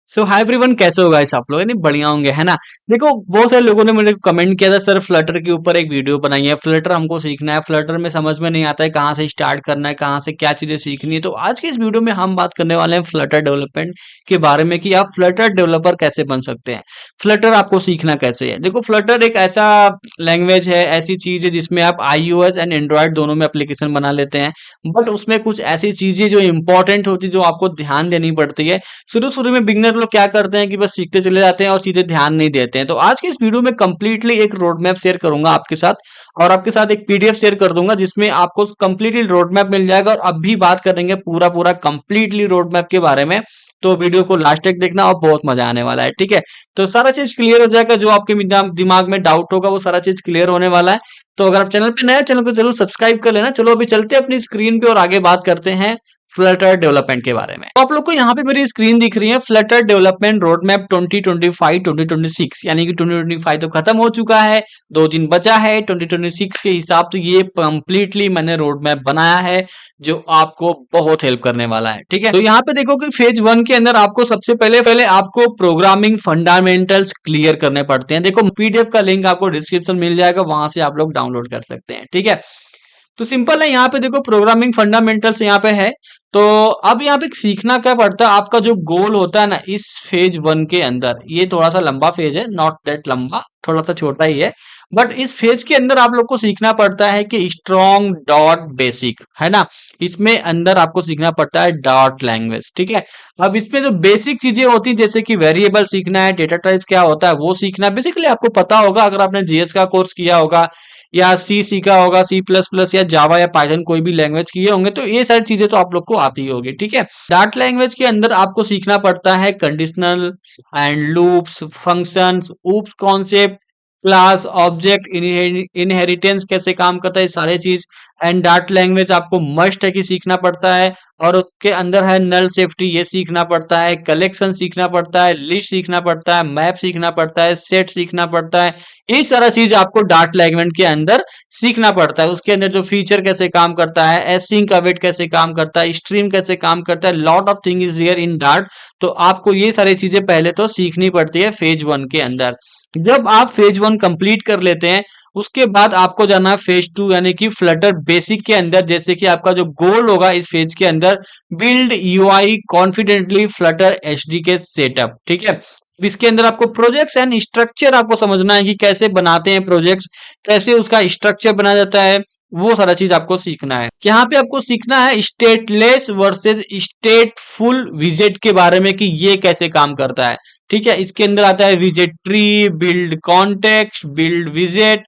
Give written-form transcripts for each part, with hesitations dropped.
सो hi everyone, कैसे हो guys आप लोग? यानी बढ़िया होंगे, है ना। देखो, बहुत सारे लोगों ने मुझे कमेंट किया था, सर फ्लटर के ऊपर एक वीडियो बनाई है, फ्लटर हमको सीखना है, फ्लटर में समझ में नहीं आता है कहाँ से स्टार्ट करना है, कहाँ से क्या चीजें सीखनी है। तो आज के इस वीडियो में हम बात करने वाले हैं फ्लटर डेवलपमेंट के बारे में कि आप फ्लटर डेवलपर कैसे बन सकते हैं, फ्लटर आपको सीखना कैसे है। देखो, फ्लटर एक ऐसा लैंग्वेज है, ऐसी चीज है जिसमें आप iOS एंड एंड्रॉयड दोनों में एप्लीकेशन बना लेते हैं। बट उसमें कुछ ऐसी चीजें जो इंपॉर्टेंट होती है, जो आपको ध्यान देनी पड़ती है। शुरू-शुरू में बिगिनर लोग क्या करते हैं कि बस सीखते चले जाते हैं और चीजें ध्यान नहीं देते हैं। तो आज के इस वीडियो में कंप्लीटली एक रोड मैप शेयर करूंगा आपके साथ, और आपके साथ एक पीडीएफ शेयर कर दूंगा जिसमें आपको कंप्लीटली रोड मैप मिल जाएगा। और अब भी बात करेंगे पूरा पूरा कंप्लीटली रोड मैप के बारे में। तो वीडियो को लास्ट तक देखना और बहुत मजा आने वाला है, ठीक है। तो सारा चीज क्लियर हो जाएगा, जो आपके दिमाग में डाउट होगा वो सारा चीज क्लियर होने वाला है। तो अगर आप चैनल पे नए हैं, चैनल को जरूर सब्सक्राइब कर लेना। चलो अभी चलते हैं अपनी स्क्रीन पे और आगे बात करते हैं फ्लटर डेवलपमेंट के बारे में। तो आप लोग को यहाँ पे मेरी स्क्रीन दिख रही है, फ्लटर डेवलपमेंट रोड मैप 2025-2026, यानी कि 2025 तो खत्म हो चुका है, 2 दिन बचा है। 2026 के हिसाब से ये कंप्लीटली मैंने रोड मैप बनाया है, जो आपको बहुत हेल्प करने वाला है, ठीक है। तो यहाँ पे देखो कि फेज 1 के अंदर आपको सबसे पहले पहले आपको प्रोग्रामिंग फंडामेंटल्स क्लियर करने पड़ते हैं। देखो, पीडीएफ का लिंक आपको डिस्क्रिप्शन मिल जाएगा, वहां से आप लोग डाउनलोड कर सकते हैं, ठीक है। तो सिंपल है, यहाँ पे देखो प्रोग्रामिंग फंडामेंटल्स यहाँ पे है। तो अब यहाँ पे सीखना क्या पड़ता है, आपका जो गोल होता है ना इस फेज 1 के अंदर, ये थोड़ा सा लंबा फेज है, नॉट दैट लंबा, थोड़ा सा छोटा ही है। बट इस फेज के अंदर आप लोग को सीखना पड़ता है कि स्ट्रॉन्ग डॉट बेसिक, है ना। इसमें अंदर आपको सीखना पड़ता है डॉट लैंग्वेज, ठीक है। अब इसमें जो बेसिक चीजें होती है, जैसे कि वेरिएबल सीखना है, डेटा टाइप्स क्या होता है वो सीखना है। बेसिकली आपको पता होगा, अगर आपने जीएस का कोर्स किया होगा या सी सीखा होगा, सी प्लस प्लस या जावा या पाइथन कोई भी लैंग्वेज किए होंगे, तो ये सारी चीजें तो आप लोग को आती ही होगी, ठीक है। डार्ट लैंग्वेज के अंदर आपको सीखना पड़ता है conditional and loops, functions, oops concept, class, object, inheritance कैसे काम करता है, ये सारे चीज। एंड डार्ट लैंग्वेज आपको मस्ट है कि सीखना पड़ता है। और उसके अंदर है नल सेफ्टी, ये सीखना पड़ता है, कलेक्शन सीखना पड़ता है, लिस्ट सीखना पड़ता है, मैप सीखना पड़ता है, सेट सीखना पड़ता है। ये सारा चीज आपको डार्ट लैंग्वेज के अंदर सीखना पड़ता है। उसके अंदर जो फीचर कैसे काम करता है, एसिंक अवेट कैसे काम करता है, स्ट्रीम कैसे काम करता है, lot of thing is here in dart. तो आपको ये सारी चीजें पहले तो सीखनी पड़ती है फेज 1 के अंदर। जब आप फेज 1 कंप्लीट कर लेते हैं, उसके बाद आपको जाना है फेज 2, यानी कि फ्लटर बेसिक के अंदर। जैसे कि आपका जो गोल होगा इस फेज के अंदर, build UI confidently Flutter HDK setup, ठीक है। इसके अंदर आपको प्रोजेक्ट्स एंड स्ट्रक्चर आपको समझना है कि कैसे बनाते हैं प्रोजेक्ट्स, कैसे उसका स्ट्रक्चर बना जाता है, वो सारा चीज आपको सीखना है। यहाँ पे आपको सीखना है स्टेटलेस वर्सेस स्टेटफुल विजेट के बारे में, कि ये कैसे काम करता है, ठीक है। इसके अंदर आता है विजेट tree, build context, build विजेट,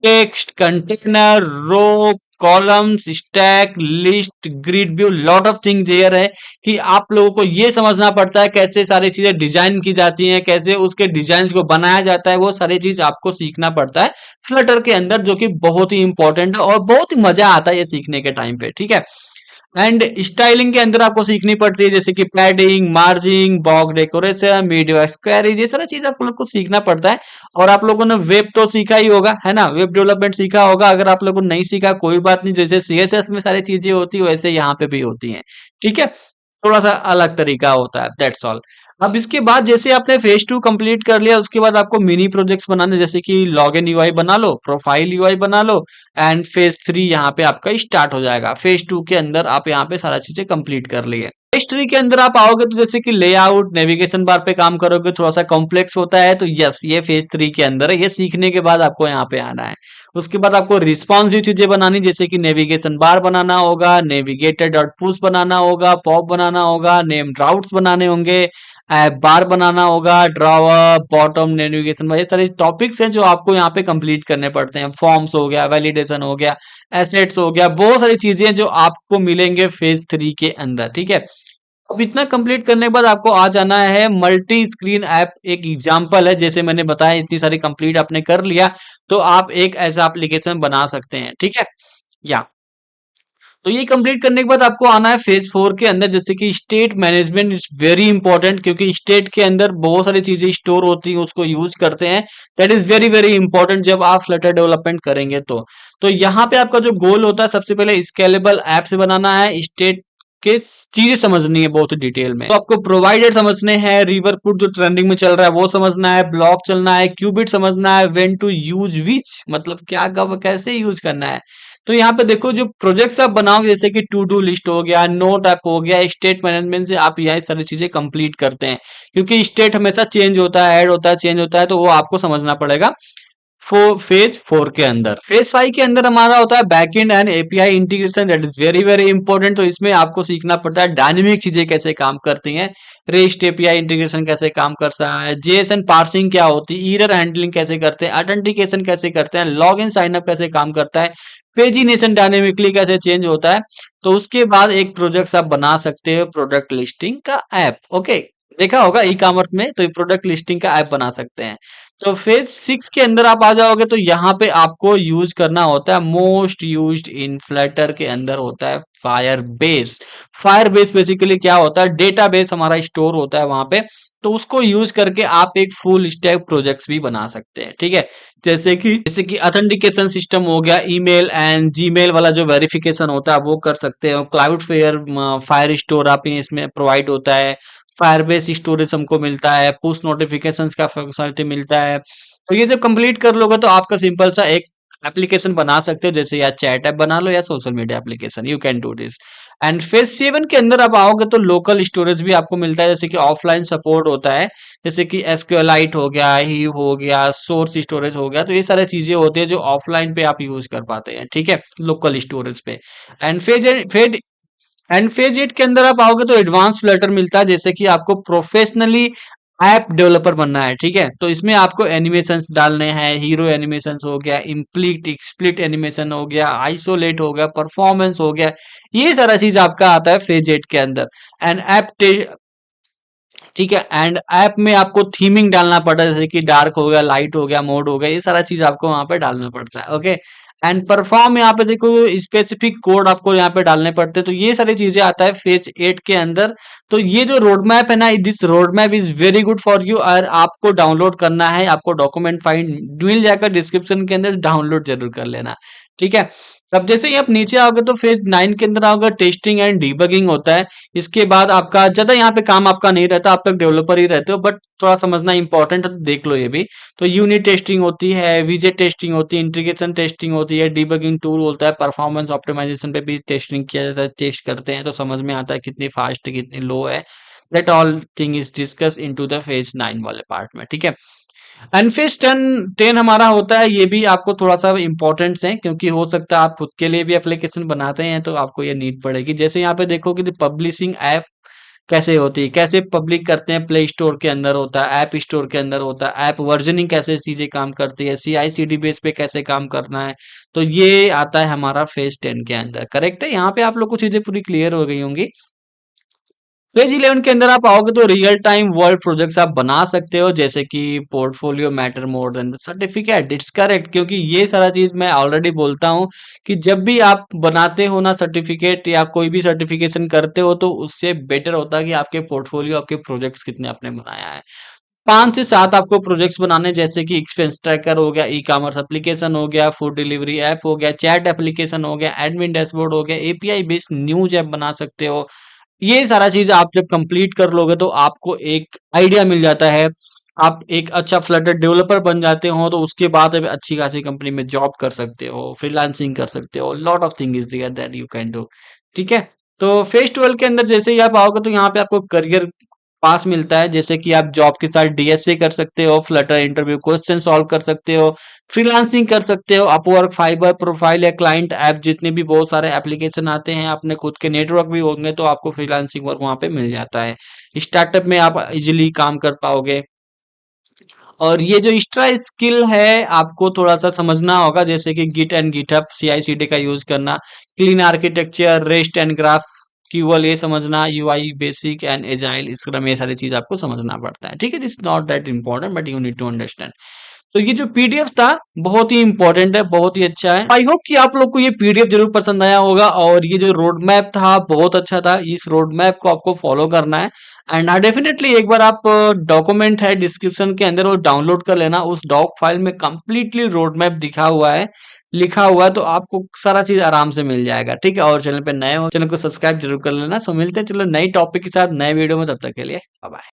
text, container, row, columns, stack, list, grid view, lot of thing there है। कि आप लोगों को ये समझना पड़ता है कैसे सारी चीजें डिजाइन की जाती हैं, कैसे उसके डिजाइन को बनाया जाता है, वो सारी चीज आपको सीखना पड़ता है फ्लटर के अंदर, जो कि बहुत ही इंपॉर्टेंट है और बहुत ही मजा आता है ये सीखने के टाइम पे, ठीक है। एंड स्टाइलिंग के अंदर आपको सीखनी पड़ती है, जैसे कि padding, margin, box decoration, video queries, ये सारी चीज आप लोग को सीखना पड़ता है। और आप लोगों ने वेब तो सीखा ही होगा, है ना, वेब डेवलपमेंट सीखा होगा। अगर आप लोगों ने नहीं सीखा कोई बात नहीं, जैसे सीएसएस में सारी चीजें होती है वैसे यहाँ पे भी होती हैं, ठीक है। थोड़ा सा अलग तरीका होता है, दैट्स ऑल। अब इसके बाद जैसे आपने फेज 2 कंप्लीट कर लिया, उसके बाद आपको मिनी प्रोजेक्ट्स बनाने, जैसे कि लॉगिन यूआई बना लो, प्रोफाइल यूआई बना लो। एंड फेज 3 यहाँ पे आपका स्टार्ट हो जाएगा। फेज 2 के अंदर आप यहाँ पे सारा चीजें कंप्लीट कर लिए। फेज 3 के अंदर आप आओगे तो जैसे कि लेआउट, नेविगेशन बार पे काम करोगे, थोड़ा सा कॉम्प्लेक्स होता है। तो यस, ये फेज 3 के अंदर है, ये सीखने के बाद आपको यहाँ पे आना है। उसके बाद आपको रिस्पॉन्सिव चीजें बनानी, जैसे कि नेविगेशन बार बनाना होगा, नेविगेटर डॉट पुश बनाना होगा, पॉप बनाना होगा, नेम राउट्स बनाने होंगे, ऐप बार बनाना होगा, ड्रॉवर, बॉटम, नेविगेशन, ये सारे टॉपिक्स हैं जो आपको यहाँ पे कंप्लीट करने पड़ते हैं। फॉर्म्स हो गया, वैलिडेशन हो गया, एसेट्स हो गया, बहुत सारी चीजें जो आपको मिलेंगे फेज 3 के अंदर, ठीक है। अब इतना कंप्लीट करने के बाद आपको आ जाना है मल्टी स्क्रीन ऐप। एक एग्जांपल है, जैसे मैंने बताया इतनी सारी कंप्लीट आपने कर लिया, तो आप एक ऐसा एप्लीकेशन बना सकते हैं, ठीक है। या तो ये कंप्लीट करने के बाद आपको आना है फेज 4 के अंदर, जैसे कि state management is very important, क्योंकि स्टेट के अंदर बहुत सारी चीजें स्टोर होती हैं, उसको यूज करते हैं। That is very very important जब आप फ्लटर डेवलपमेंट करेंगे तो यहाँ पे आपका जो गोल होता है, सबसे पहले स्केलेबल ऐप से बनाना है। स्टेट के चीजें समझनी है बहुत डिटेल में। तो आपको प्रोवाइडर समझने हैं, रिवर पुट जो ट्रेंडिंग में चल रहा है वो समझना है, ब्लॉक चलना है, क्यूबिट समझना है, व्हेन टू यूज विच मतलब क्या कब कैसे यूज करना है। तो यहाँ पे देखो जो प्रोजेक्ट्स आप बनाओगे जैसे कि टू डू लिस्ट हो गया, नोट ऐप हो गया, स्टेट मैनेजमेंट से आप यह सारी चीजें कंप्लीट करते हैं, क्योंकि स्टेट हमेशा चेंज होता है, ऐड होता है, चेंज होता है, तो वो आपको समझना पड़ेगा। फेज 4 के अंदर, फेज 5 के अंदर हमारा होता है backend and API integration, that is very very important. तो इसमें आपको सीखना पड़ता है डायनेमिक चीजें कैसे काम करती हैं, रेस्ट एपीआई इंटीग्रेशन कैसे काम करता है, जेएसएन पार्सिंग क्या होती है, एरर हैंडलिंग कैसे करते हैं, ऑथेंटिकेशन कैसे करते हैं, लॉग इन साइन अप कैसे काम करता है, पेजिनेशन डायनेमिकली कैसे चेंज होता है। तो उसके बाद एक प्रोजेक्ट आप बना सकते हो प्रोडक्ट लिस्टिंग का ऐप। ओके, देखा होगा ई कॉमर्स में, तो प्रोडक्ट लिस्टिंग का ऐप बना सकते हैं। तो फेज 6 के अंदर आप आ जाओगे तो यहाँ पे आपको यूज करना होता है, मोस्ट यूज्ड इन फ्लटर के अंदर होता है fire base. Fire base basically क्या होता है, डेटा बेस हमारा स्टोर होता है वहां पे, तो उसको यूज करके आप एक फुल स्टैक प्रोजेक्ट्स भी बना सकते हैं। ठीक है, जैसे कि ऑथेंटिकेशन सिस्टम हो गया, ईमेल एंड जीमेल वाला जो वेरिफिकेशन होता है वो कर सकते हो, क्लाउड फायर स्टोर आप इसमें प्रोवाइड होता है, फायरबेस स्टोरेज हमको मिलता है, पुश नोटिफिकेशंस का फंक्शनलिटी मिलता है। तो ये जब कंप्लीट कर लोगे तो आपका सिंपल सा एक एप्लीकेशन बना सकते हो, जैसे या चैट ऐप बना लो या social media application, you can do this. And phase 7 के अंदर आप आओगे तो लोकल स्टोरेज भी आपको मिलता है, जैसे कि ऑफलाइन सपोर्ट होता है, जैसे कि एसक्यूएलाइट हो गया, हीव हो गया, सोर्स स्टोरेज हो गया, तो ये सारी चीजें होती है जो ऑफलाइन पे आप यूज कर पाते हैं। ठीक है, लोकल स्टोरेज पे। एंड फेज 8 के अंदर आप आओगे तो एडवांस फ्लटर मिलता है, जैसे कि आपको प्रोफेशनली ऐप डेवलपर बनना है। ठीक है, तो इसमें आपको एनिमेशंस डालने हैं, हीरो एनिमेशंस हो गया, इम्प्लीट स्प्लिट एनिमेशन हो गया, आइसोलेट हो गया, परफॉर्मेंस हो गया, ये सारा चीज आपका आता है फेज 8 के अंदर। एंड ठीक है, एंड ऐप में आपको थीमिंग डालना पड़ता है, जैसे कि डार्क हो गया, लाइट हो गया, मोड हो गया, ये सारा चीज आपको वहां पे डालना पड़ता है। ओके, एंड परफॉर्म यहाँ पे देखो स्पेसिफिक कोड आपको यहाँ पे डालने पड़ते हैं, तो ये सारी चीजें आता है फेज 8 के अंदर। तो ये जो रोड मैप है ना, this road map is very good for you, और आपको डाउनलोड करना है, आपको डॉक्यूमेंट फाइल मिल जाएगा डिस्क्रिप्शन के अंदर, डाउनलोड जरूर कर लेना। ठीक है, अब जैसे ही आप नीचे आओगे तो फेज 9 के अंदर आओगे, टेस्टिंग एंड डीबगिंग होता है। इसके बाद आपका ज्यादा यहाँ पे काम आपका नहीं रहता, आप तक डेवलपर ही रहते हो, बट थोड़ा समझना इंपॉर्टेंट है, तो देख लो ये भी। तो यूनिट टेस्टिंग होती है, विजेट टेस्टिंग होती है, इंटीग्रेशन टेस्टिंग होती है, डीबगिंग टूल होता है, परफॉर्मेंस ऑप्टिमाइजेशन पे भी टेस्टिंग किया जाता है, टेस्ट करते हैं तो समझ में आता है कितनी फास्ट है कितनी लो है। That all thing is discuss into the phase 9 वाले पार्ट में। ठीक है, अनफिश 10 हमारा होता है, ये भी आपको थोड़ा सा इंपॉर्टेंट है, क्योंकि हो सकता है आप खुद के लिए भी एप्लीकेशन बनाते हैं तो आपको ये नीड पड़ेगी। जैसे यहाँ पे देखो कि पब्लिशिंग ऐप कैसे होती है, कैसे पब्लिक करते हैं, प्ले स्टोर के अंदर होता है, ऐप स्टोर के अंदर होता है, ऐप वर्जनिंग कैसे चीजें काम करती है, CI/CD बेस पे कैसे काम करना है, तो ये आता है हमारा फेज 10 के अंदर। करेक्ट है, यहाँ पे आप लोग को चीजें पूरी क्लियर हो गई होंगी। फेज 11 के अंदर आप आओगे तो रियल टाइम वर्ल्ड प्रोजेक्ट्स आप बना सकते हो, जैसे कि portfolio matter more than the certificate, it's correct, क्योंकि ये सारा चीज मैं ऑलरेडी बोलता हूँ कि जब भी आप बनाते हो ना सर्टिफिकेट या कोई भी सर्टिफिकेशन करते हो, तो उससे बेटर होता है कि आपके पोर्टफोलियो, आपके प्रोजेक्ट्स कितने आपने बनाया है। 5 से 7 आपको प्रोजेक्ट्स बनाने, जैसे कि एक्सपेंस ट्रैकर हो गया, ई कॉमर्स एप्लीकेशन हो गया, फूड डिलीवरी ऐप हो गया, चैट एप्लीकेशन हो गया, एडमिन डैशबोर्ड हो गया, एपीआई बेस्ड न्यूज ऐप बना सकते हो। ये सारा चीज आप जब कंप्लीट कर लोगे तो आपको एक आइडिया मिल जाता है, आप एक अच्छा फ्लटर डेवलपर बन जाते हो, तो उसके बाद अब अच्छी खासी कंपनी में जॉब कर सकते हो, फ्रीलांसिंग कर सकते हो, lot of thing is there that you can do. ठीक है, तो फेज 12 के अंदर जैसे ही आप आओगे तो यहाँ पे आपको करियर पास मिलता है, जैसे कि आप जॉब के साथ डीएसए कर सकते हो, फ्लटर इंटरव्यू क्वेश्चन सॉल्व कर सकते हो, फ्रीलांसिंग कर सकते हो, अपवर्क, फाइबर, प्रोफाइल या क्लाइंट ऐप, जितने भी बहुत सारे एप्लीकेशन आते हैं, अपने खुद के नेटवर्क भी होंगे तो आपको फ्रीलांसिंग वर्क वहां पे मिल जाता है। स्टार्टअप में आप इजिली काम कर पाओगे। और ये जो एक्स्ट्रा स्किल है आपको थोड़ा सा समझना होगा, जैसे कि गिट एंड गिटहब, CI/CD का यूज करना, clean architecture, rest and GraphQL ये समझना, UI basic and agile scrum, ये सारी चीज आपको समझना पड़ता है। ठीक है, this not that important but you need to understand. तो ये जो पीडीएफ था बहुत ही इंपॉर्टेंट है, बहुत ही अच्छा है। आई होप कि आप लोग को ये पीडीएफ जरूर पसंद आया होगा, और ये जो रोड मैप था बहुत अच्छा था, इस रोड मैप को आपको फॉलो करना है। एंड डेफिनेटली एक बार आप डॉक्यूमेंट है डिस्क्रिप्शन के अंदर वो डाउनलोड कर लेना। उस डॉक फाइल में कंप्लीटली रोड मैप दिखा हुआ है, लिखा हुआ है, तो आपको सारा चीज आराम से मिल जाएगा। ठीक है, और चैनल पे नए हो, चैनल को सब्सक्राइब जरूर कर लेना। सो मिलते हैं चलो नई टॉपिक के साथ नए वीडियो में, तब तक के लिए बाय बाय।